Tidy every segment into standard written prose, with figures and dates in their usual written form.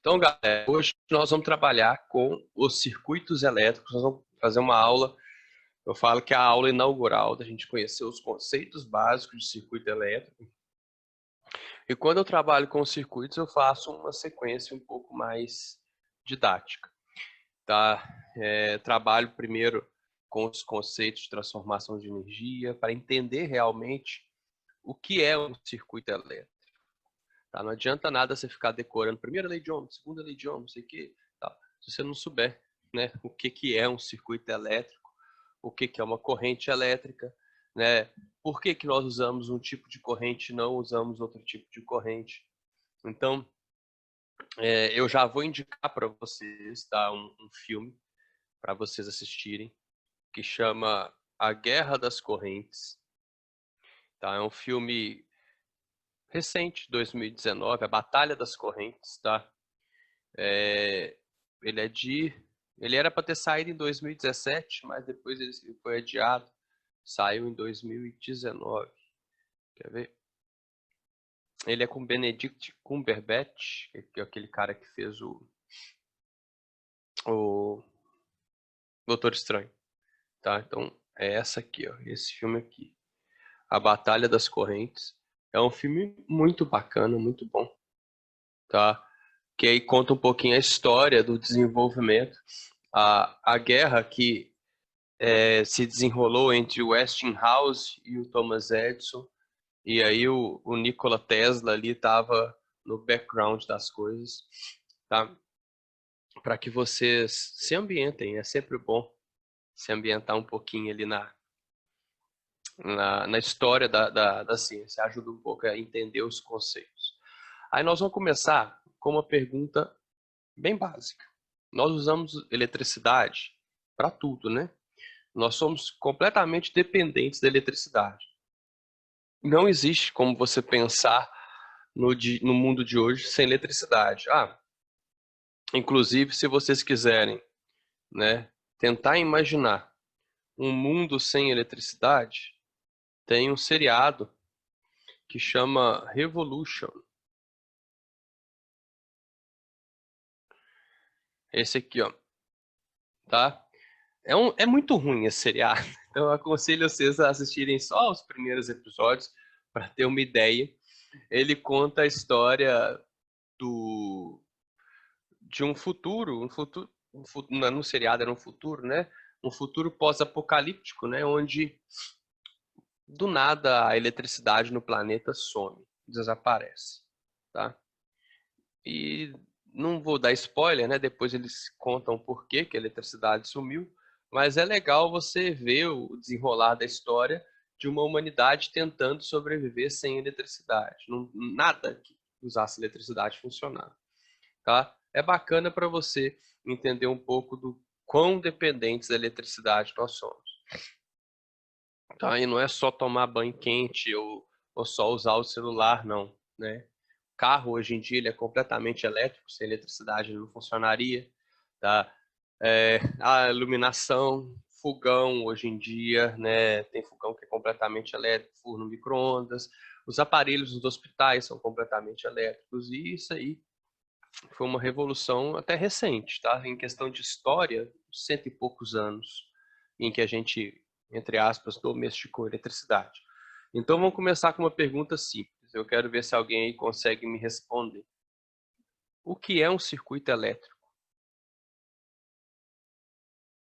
Então, galera, hoje nós vamos trabalhar com os circuitos elétricos. Nós vamos fazer uma aula, eu falo que é a aula inaugural da gente conhecer os conceitos básicos de circuito elétrico. E quando eu trabalho com os circuitos, eu faço uma sequência um pouco mais didática. Tá? Trabalho primeiro com os conceitos de transformação de energia, para entender realmente o que é um circuito elétrico. Tá? Não adianta nada você ficar decorando primeira lei de Ohm, segunda lei de Ohm, não sei o quê. Tá? Se você não souber, né, o que é um circuito elétrico, o que é uma corrente elétrica, né, por que nós usamos um tipo de corrente e não usamos outro tipo de corrente. Então, eu já vou indicar para vocês, tá, um filme para vocês assistirem, que chama A Guerra das Correntes. Tá? É um filme recente, 2019, A Batalha das Correntes. Tá? Ele era para ter saído em 2017, mas depois ele foi adiado. Saiu em 2019. Quer ver? Ele é com Benedict Cumberbatch, que é aquele cara que fez o Doutor Estranho. Tá? Então, é essa aqui, ó, esse filme aqui. A Batalha das Correntes. É um filme muito bacana, muito bom. Tá? Que aí conta um pouquinho a história do desenvolvimento. A guerra que se desenrolou entre o Westinghouse e o Thomas Edison. E aí o Nikola Tesla ali estava no background das coisas. Tá? Para que vocês se ambientem. É sempre bom se ambientar um pouquinho ali na história da ciência. Ajuda um pouco a entender os conceitos. Aí nós vamos começar com uma pergunta bem básica. Nós usamos eletricidade para tudo, né? Nós somos completamente dependentes da eletricidade. Não existe como você pensar no mundo de hoje sem eletricidade. Inclusive, se vocês quiserem, né, tentar imaginar um mundo sem eletricidade, tem um seriado que chama Revolution. Esse aqui, ó. Tá? É muito ruim esse seriado. Então eu aconselho vocês a assistirem só os primeiros episódios para ter uma ideia. Ele conta a história de um futuro, no seriado era um futuro, né? Um futuro pós-apocalíptico, né? Onde do nada a eletricidade no planeta some, desaparece, tá? E não vou dar spoiler, né? Depois eles contam por que a eletricidade sumiu, mas é legal você ver o desenrolar da história de uma humanidade tentando sobreviver sem eletricidade. Nada que usasse eletricidade funcionava, tá? É bacana para você entender um pouco do quão dependentes da eletricidade nós somos. Tá? E não é só tomar banho quente ou só usar o celular, não, né? Carro hoje em dia ele é completamente elétrico, sem eletricidade ele não funcionaria, tá? A iluminação, fogão hoje em dia, né? Tem fogão que é completamente elétrico, forno micro-ondas, os aparelhos nos hospitais são completamente elétricos e isso aí foi uma revolução até recente, tá? Em questão de história, 100 e poucos anos em que a gente, entre aspas, domesticou a eletricidade. Então vamos começar com uma pergunta simples. Eu quero ver se alguém aí consegue me responder. O que é um circuito elétrico?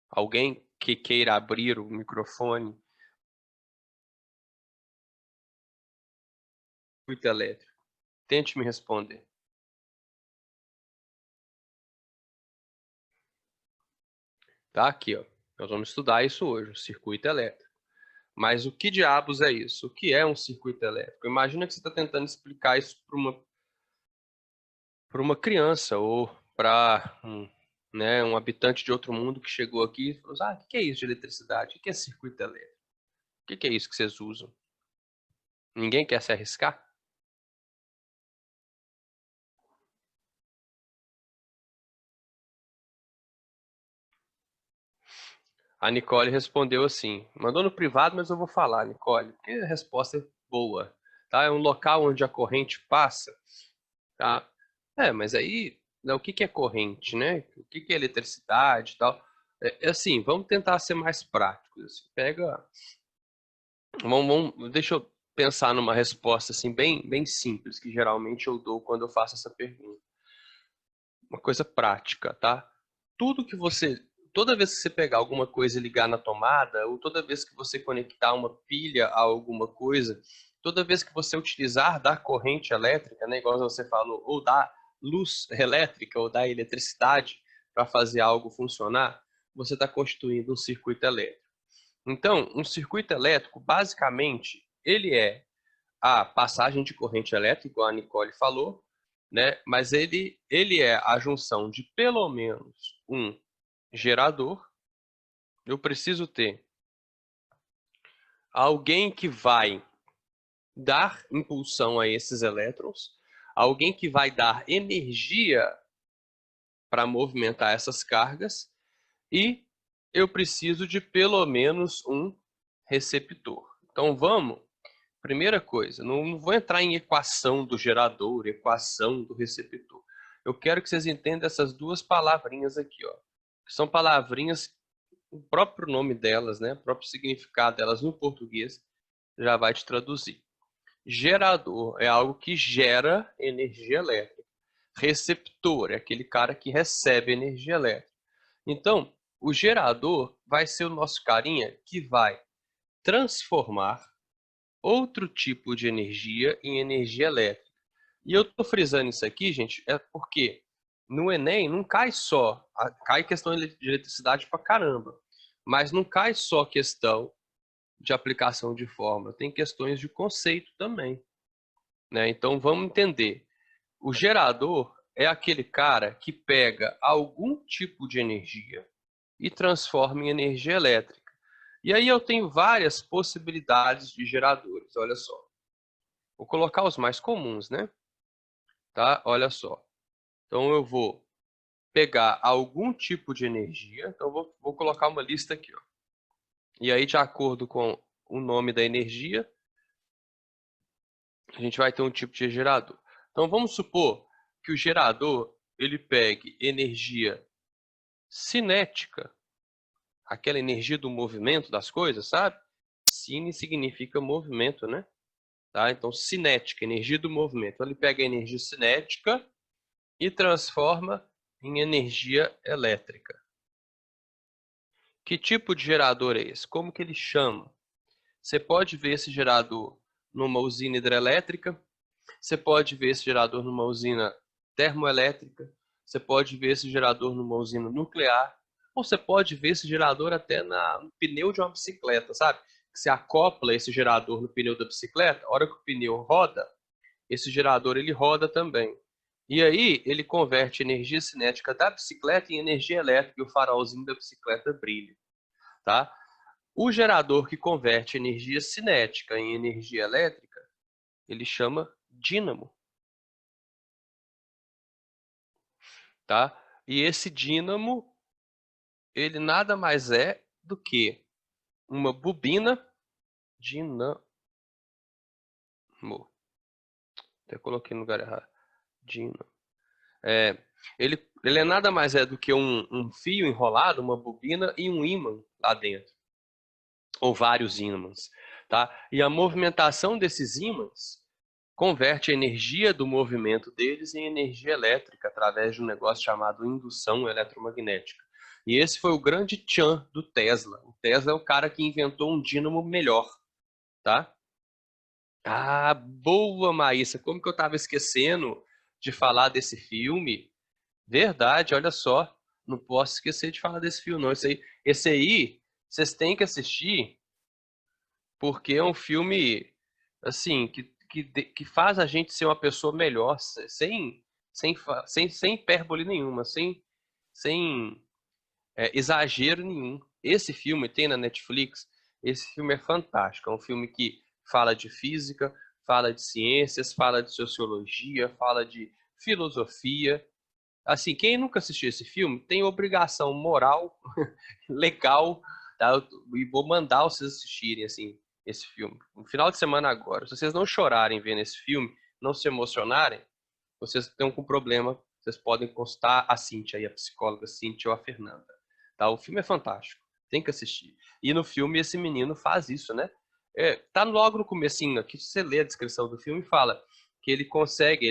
Alguém que queira abrir o microfone? Circuito elétrico. Tente me responder. Tá aqui, ó. Nós vamos estudar isso hoje, o circuito elétrico. Mas o que diabos é isso? O que é um circuito elétrico? Imagina que você está tentando explicar isso para uma criança ou para um habitante de outro mundo que chegou aqui e falou assim, o que é isso de eletricidade? O que é circuito elétrico? O que é isso que vocês usam? Ninguém quer se arriscar? A Nicole respondeu assim, mandou no privado, mas eu vou falar, Nicole, porque a resposta é boa. Tá? É um local onde a corrente passa. Tá? Mas aí o que que é corrente, né? O que que é eletricidade e tal. Assim, vamos tentar ser mais práticos. Assim. Deixa eu pensar numa resposta assim bem simples que geralmente eu dou quando eu faço essa pergunta. Uma coisa prática, tá? Tudo que você, toda vez que você pegar alguma coisa e ligar na tomada, ou toda vez que você conectar uma pilha a alguma coisa, toda vez que você utilizar da corrente elétrica, né, igual você falou, ou da luz elétrica ou da eletricidade para fazer algo funcionar, você está constituindo um circuito elétrico. Então, um circuito elétrico, basicamente, ele é a passagem de corrente elétrica, igual a Nicole falou, né? Mas ele é a junção de pelo menos um gerador. Eu preciso ter alguém que vai dar impulsão a esses elétrons, alguém que vai dar energia para movimentar essas cargas e eu preciso de pelo menos um receptor. Então vamos, primeira coisa, não vou entrar em equação do gerador, equação do receptor. Eu quero que vocês entendam essas duas palavrinhas aqui, ó, que são palavrinhas, o próprio nome delas, né, o próprio significado delas no português já vai te traduzir. Gerador é algo que gera energia elétrica. Receptor é aquele cara que recebe energia elétrica. Então, o gerador vai ser o nosso carinha que vai transformar outro tipo de energia em energia elétrica. E eu estou frisando isso aqui, gente, é porque no Enem não cai só, cai questão de eletricidade pra caramba, mas não cai só questão de aplicação de fórmula, tem questões de conceito também, né? Então vamos entender. O gerador é aquele cara que pega algum tipo de energia e transforma em energia elétrica. E aí eu tenho várias possibilidades de geradores, olha só. Vou colocar os mais comuns, né? Tá? Olha só. Então eu vou pegar algum tipo de energia. Então vou colocar uma lista aqui, ó. E aí, de acordo com o nome da energia, a gente vai ter um tipo de gerador. Então vamos supor que o gerador ele pegue energia cinética, aquela energia do movimento das coisas, sabe? Cine significa movimento, né? Tá? Então cinética, energia do movimento. Então, ele pega a energia cinética e transforma em energia elétrica. Que tipo de gerador é esse? Como que ele chama? Você pode ver esse gerador numa usina hidrelétrica, você pode ver esse gerador numa usina termoelétrica, você pode ver esse gerador numa usina nuclear, ou você pode ver esse gerador até no pneu de uma bicicleta, sabe? Você acopla esse gerador no pneu da bicicleta, a hora que o pneu roda, esse gerador ele roda também. E aí ele converte energia cinética da bicicleta em energia elétrica e o farolzinho da bicicleta brilha, tá? O gerador que converte energia cinética em energia elétrica, ele chama dínamo, tá? E esse dínamo, ele nada mais é do que uma bobina dínamo. Até coloquei no lugar errado. Dínamo. É, ele é nada mais é do que um fio enrolado, uma bobina e um ímã lá dentro, ou vários ímãs, tá? E a movimentação desses ímãs converte a energia do movimento deles em energia elétrica através de um negócio chamado indução eletromagnética. E esse foi o grande tchan do Tesla. O Tesla é o cara que inventou um dínamo melhor, tá? Ah, boa, Maísa. Como que eu estava esquecendo de falar desse filme? Verdade, olha só. Não posso esquecer de falar desse filme, não. Esse aí, vocês têm que assistir, porque é um filme, assim, que faz a gente ser uma pessoa melhor, sem hipérbole nenhuma, sem exagero nenhum. Esse filme tem na Netflix, esse filme é fantástico. É um filme que fala de física, fala de ciências, fala de sociologia, fala de filosofia. Assim, quem nunca assistiu esse filme tem obrigação moral, legal, tá? E vou mandar vocês assistirem, assim, esse filme. No final de semana agora. Se vocês não chorarem vendo esse filme, não se emocionarem, vocês estão com problema Vocês podem consultar a Cíntia aí, a psicóloga Cíntia ou a Fernanda. Tá? O filme é fantástico, tem que assistir. E no filme esse menino faz isso, né? Tá logo no comecinho aqui, se você lê a descrição do filme, fala que ele consegue,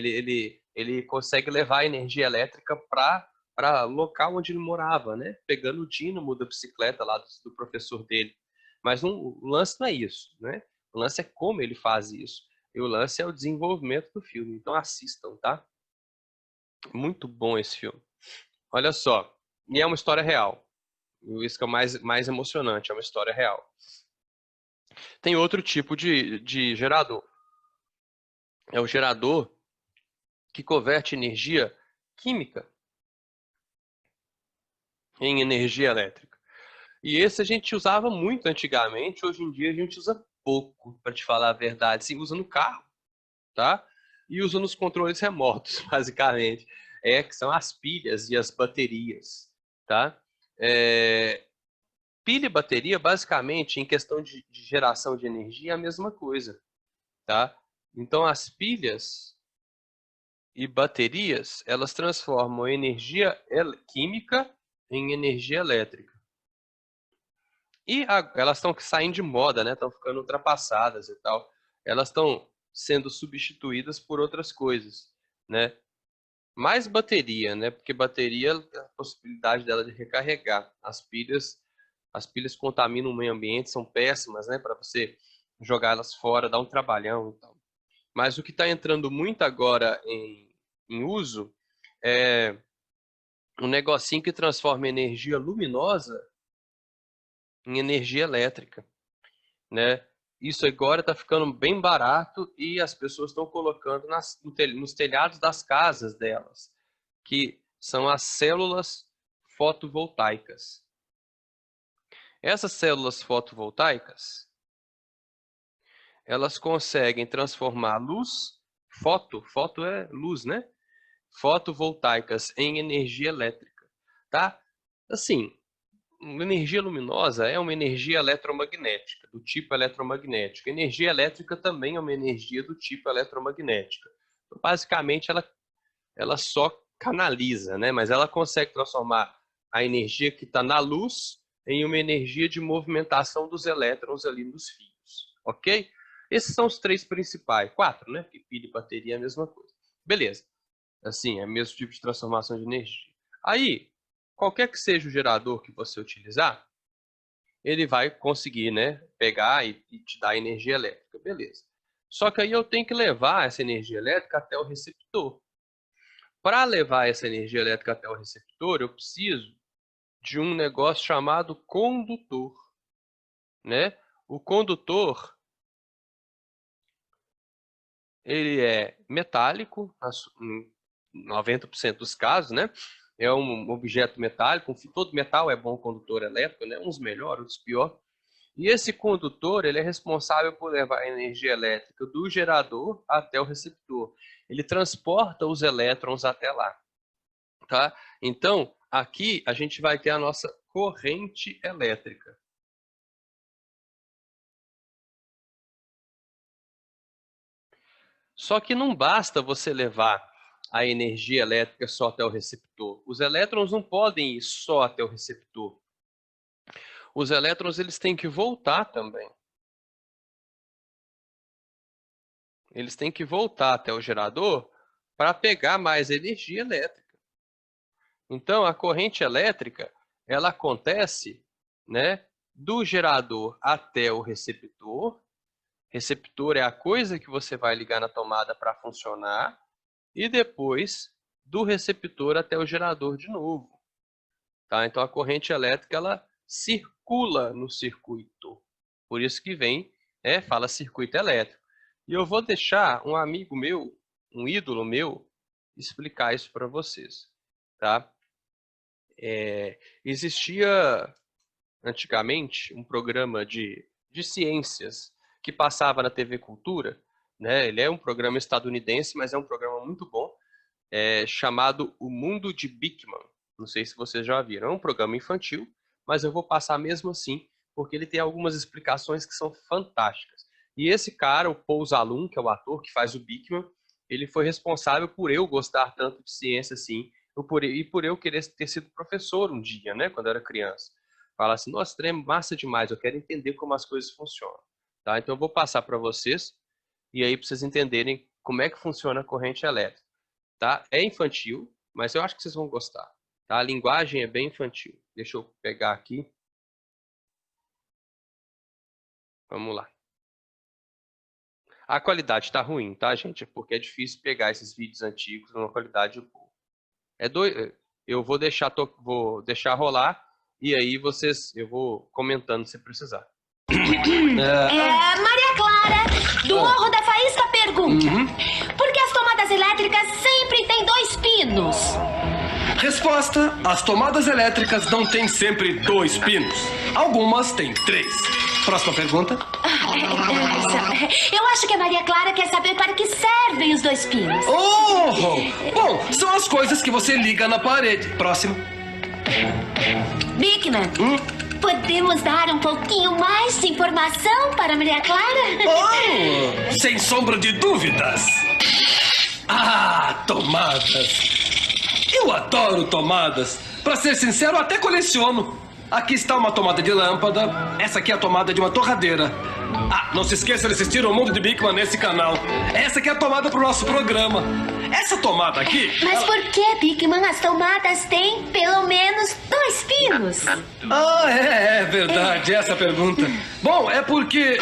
ele consegue levar a energia elétrica para local onde ele morava, né? Pegando o dínamo da bicicleta lá do professor dele. Mas o lance não é isso, né? O lance é como ele faz isso. E o lance é o desenvolvimento do filme. Então assistam, tá? Muito bom esse filme. Olha só, e é uma história real. Isso que é o mais emocionante, é uma história real. Tem outro tipo de gerador. É o gerador que converte energia química em energia elétrica. E esse a gente usava muito antigamente, hoje em dia a gente usa pouco, para te falar a verdade. Sim, usa no carro, tá? E usa nos controles remotos, basicamente. Que são as pilhas e as baterias, tá? Pilha e bateria, basicamente, em questão de geração de energia, é a mesma coisa, tá? Então, as pilhas e baterias, elas transformam energia química em energia elétrica. E elas estão saindo de moda, né? Estão ficando ultrapassadas e tal. Elas estão sendo substituídas por outras coisas, né? Mais bateria, né? Porque bateria, a possibilidade dela de recarregar. As pilhas contaminam o meio ambiente, são péssimas, né? Para você jogar elas fora, dá um trabalhão e tal. Mas o que está entrando muito agora em uso é um negocinho que transforma energia luminosa em energia elétrica, né? Isso agora está ficando bem barato e as pessoas estão colocando nos telhados das casas delas, que são as células fotovoltaicas. Essas células fotovoltaicas, elas conseguem transformar luz, foto é luz, né? Fotovoltaicas em energia elétrica, tá? Assim, uma energia luminosa é uma energia eletromagnética, do tipo eletromagnético. Energia elétrica também é uma energia do tipo eletromagnética. Então, basicamente, ela só canaliza, né? Mas ela consegue transformar a energia que está na luz em uma energia de movimentação dos elétrons ali nos fios, ok? Esses são os três principais. Quatro, né? Porque pilha e bateria é a mesma coisa. Beleza. Assim, é o mesmo tipo de transformação de energia. Aí, qualquer que seja o gerador que você utilizar, ele vai conseguir, né, pegar e te dar energia elétrica, beleza. Só que aí eu tenho que levar essa energia elétrica até o receptor. Para levar essa energia elétrica até o receptor, eu preciso de um negócio chamado condutor, né? O condutor, ele é metálico, em 90% dos casos, né? É um objeto metálico, todo metal é bom condutor elétrico, né? Uns melhor, outros pior. E esse condutor, ele é responsável por levar a energia elétrica do gerador até o receptor. Ele transporta os elétrons até lá, tá? Então, aqui a gente vai ter a nossa corrente elétrica. Só que não basta você levar a energia elétrica só até o receptor. Os elétrons não podem ir só até o receptor. Os elétrons eles têm que voltar também. Eles têm que voltar até o gerador para pegar mais energia elétrica. Então, a corrente elétrica, ela acontece, né, do gerador até o receptor. Receptor é a coisa que você vai ligar na tomada para funcionar. E depois, do receptor até o gerador de novo. Tá? Então, a corrente elétrica, ela circula no circuito. Por isso que vem, fala circuito elétrico. E eu vou deixar um amigo meu, um ídolo meu, explicar isso para vocês. Tá? Existia antigamente um programa de ciências que passava na TV Cultura, né? Ele é um programa estadunidense, mas é um programa muito bom, chamado O Mundo de Bikman. Não sei se vocês já viram, é um programa infantil, mas eu vou passar mesmo assim, porque ele tem algumas explicações que são fantásticas. E esse cara, o Paul Zalum, que é o ator que faz o Bikman, ele foi responsável por eu gostar tanto de ciência assim, e por eu querer ter sido professor um dia, né, quando eu era criança. Fala assim, nossa, trem é massa demais, eu quero entender como as coisas funcionam. Tá? Então eu vou passar para vocês, e aí para vocês entenderem como é que funciona a corrente elétrica. Tá? É infantil, mas eu acho que vocês vão gostar. Tá? A linguagem é bem infantil. Deixa eu pegar aqui. Vamos lá. A qualidade está ruim, tá, gente? Porque é difícil pegar esses vídeos antigos numa qualidade boa. Eu vou deixar rolar e aí eu vou comentando se precisar. Maria Clara, do Morro da Faísca, pergunta: por que as tomadas elétricas sempre têm 2 pinos? Resposta: as tomadas elétricas não têm sempre 2 pinos. Algumas têm 3. Próxima pergunta. Eu acho que a Maria Clara quer saber para que servem os 2 pinos. Bom, são as coisas que você liga na parede. Próximo. Bigman, podemos dar um pouquinho mais de informação para a Maria Clara? Sem sombra de dúvidas. Tomadas. Eu adoro tomadas. Pra ser sincero, até coleciono. Aqui está uma tomada de lâmpada. Essa aqui é a tomada de uma torradeira. Não se esqueça de assistir o Mundo de Bigman nesse canal. Essa aqui é a tomada pro nosso programa. Essa tomada aqui... Mas por que, Bigman, as tomadas têm pelo menos 2 pinos? É verdade, essa pergunta. Bom, é porque...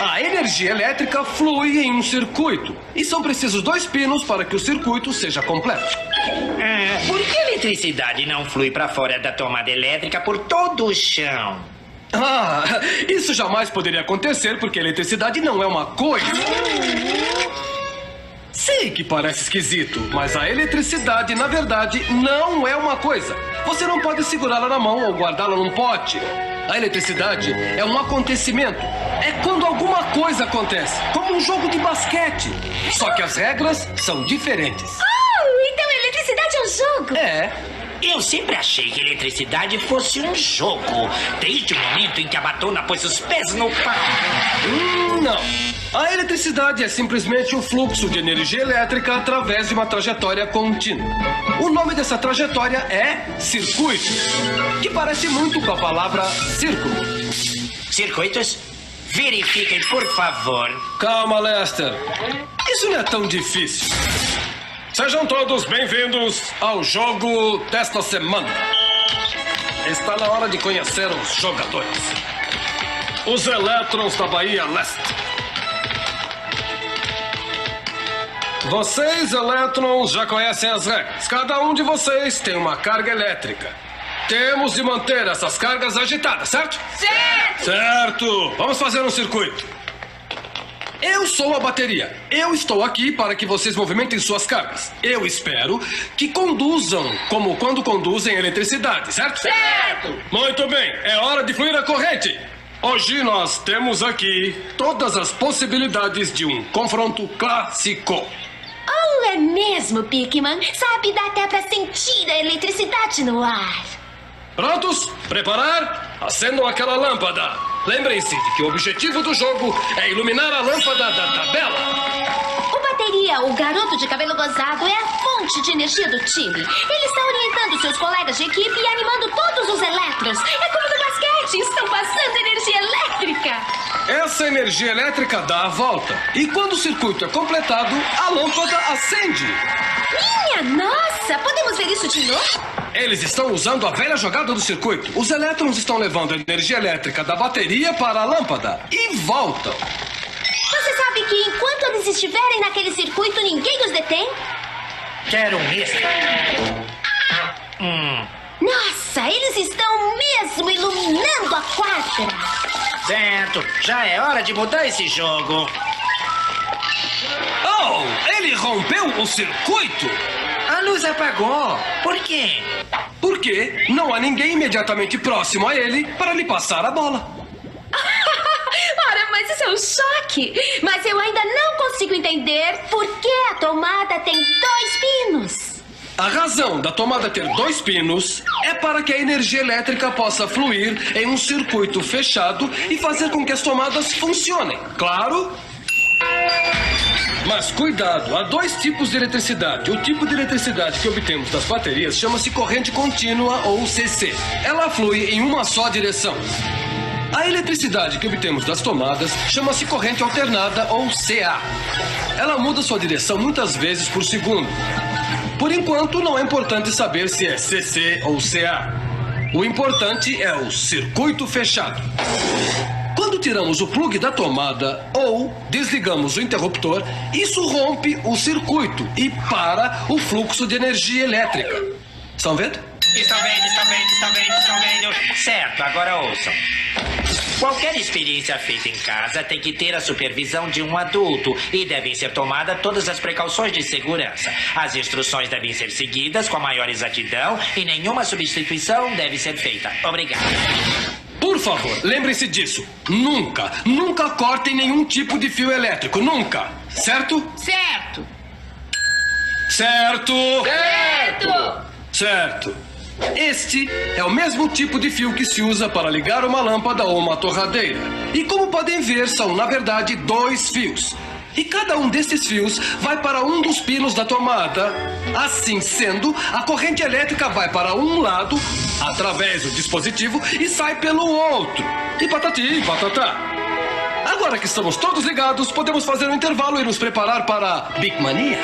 a energia elétrica flui em um circuito. E são precisos 2 pinos para que o circuito seja completo. Por que a eletricidade não flui para fora da tomada elétrica por todo o chão? Isso jamais poderia acontecer porque a eletricidade não é uma coisa. Sei que parece esquisito, mas a eletricidade, na verdade, não é uma coisa. Você não pode segurá-la na mão ou guardá-la num pote. A eletricidade é um acontecimento. É quando alguma coisa acontece, como um jogo de basquete. Só que as regras são diferentes. Então a eletricidade é um jogo? Eu sempre achei que a eletricidade fosse um jogo, desde o momento em que a Batona pôs os pés no pau. Não. A eletricidade é simplesmente o fluxo de energia elétrica através de uma trajetória contínua. O nome dessa trajetória é circuito, que parece muito com a palavra círculo. Circuitos? Verifiquem, por favor. Calma, Lester. Isso não é tão difícil. Sejam todos bem-vindos ao jogo desta semana. Está na hora de conhecer os jogadores. Os Elétrons da Bahia Leste. Vocês, Elétrons, já conhecem as regras. Cada um de vocês tem uma carga elétrica. Temos de manter essas cargas agitadas, certo? Certo! Vamos fazer um circuito. Eu sou a bateria. Eu estou aqui para que vocês movimentem suas cargas. Eu espero que conduzam como quando conduzem eletricidade, certo? Certo! Muito bem, é hora de fluir a corrente. Hoje nós temos aqui todas as possibilidades de um confronto clássico. É mesmo, Bigman. Sabe, dá até pra sentir a eletricidade no ar. Prontos? Preparar? Acendam aquela lâmpada. Lembrem-se de que o objetivo do jogo é iluminar a lâmpada da tabela. O bateria, o garoto de cabelo rosado, é a fonte de energia do time. Ele está orientando seus colegas de equipe e animando todos os elétrons. É como no basquete, estão passando energia elétrica. Essa energia elétrica dá a volta. E quando o circuito é completado, a lâmpada acende. Minha nossa! Podemos ver isso de novo? Eles estão usando a velha jogada do circuito. Os elétrons estão levando a energia elétrica da bateria para a lâmpada e voltam. Você sabe que enquanto eles estiverem naquele circuito, ninguém os detém? Quero um extra. Nossa, eles estão mesmo iluminando a quadra. Certo, já é hora de mudar esse jogo. Ele rompeu o circuito? A luz apagou. Por quê? Porque não há ninguém imediatamente próximo a ele para lhe passar a bola. Ora, mas isso é um choque. Mas eu ainda não consigo entender por que a tomada tem 2 pinos. A razão da tomada ter 2 pinos é para que a energia elétrica possa fluir em um circuito fechado e fazer com que as tomadas funcionem. Claro? Mas cuidado, há dois tipos de eletricidade. O tipo de eletricidade que obtemos das baterias chama-se corrente contínua ou CC. Ela flui em uma só direção. A eletricidade que obtemos das tomadas chama-se corrente alternada ou CA. Ela muda sua direção muitas vezes por segundo. Por enquanto, não é importante saber se é CC ou CA. O importante é o circuito fechado. Quando tiramos o plugue da tomada ou desligamos o interruptor, isso rompe o circuito e para o fluxo de energia elétrica. Estão vendo? Estão vendo. Certo, agora ouçam. Qualquer experiência feita em casa tem que ter a supervisão de um adulto e devem ser tomadas todas as precauções de segurança. As instruções devem ser seguidas com a maior exatidão e nenhuma substituição deve ser feita. Obrigado. Por favor, lembrem-se disso. Nunca cortem nenhum tipo de fio elétrico. Nunca. Certo? Certo. Certo. Certo! Certo. Este é o mesmo tipo de fio que se usa para ligar uma lâmpada ou uma torradeira. E como podem ver, são na verdade 2 fios. E cada um desses fios vai para um dos pinos da tomada. Assim sendo, a corrente elétrica vai para um lado, através do dispositivo, e sai pelo outro. E patati e patatá. Agora que estamos todos ligados, podemos fazer um intervalo e nos preparar para Big Mania.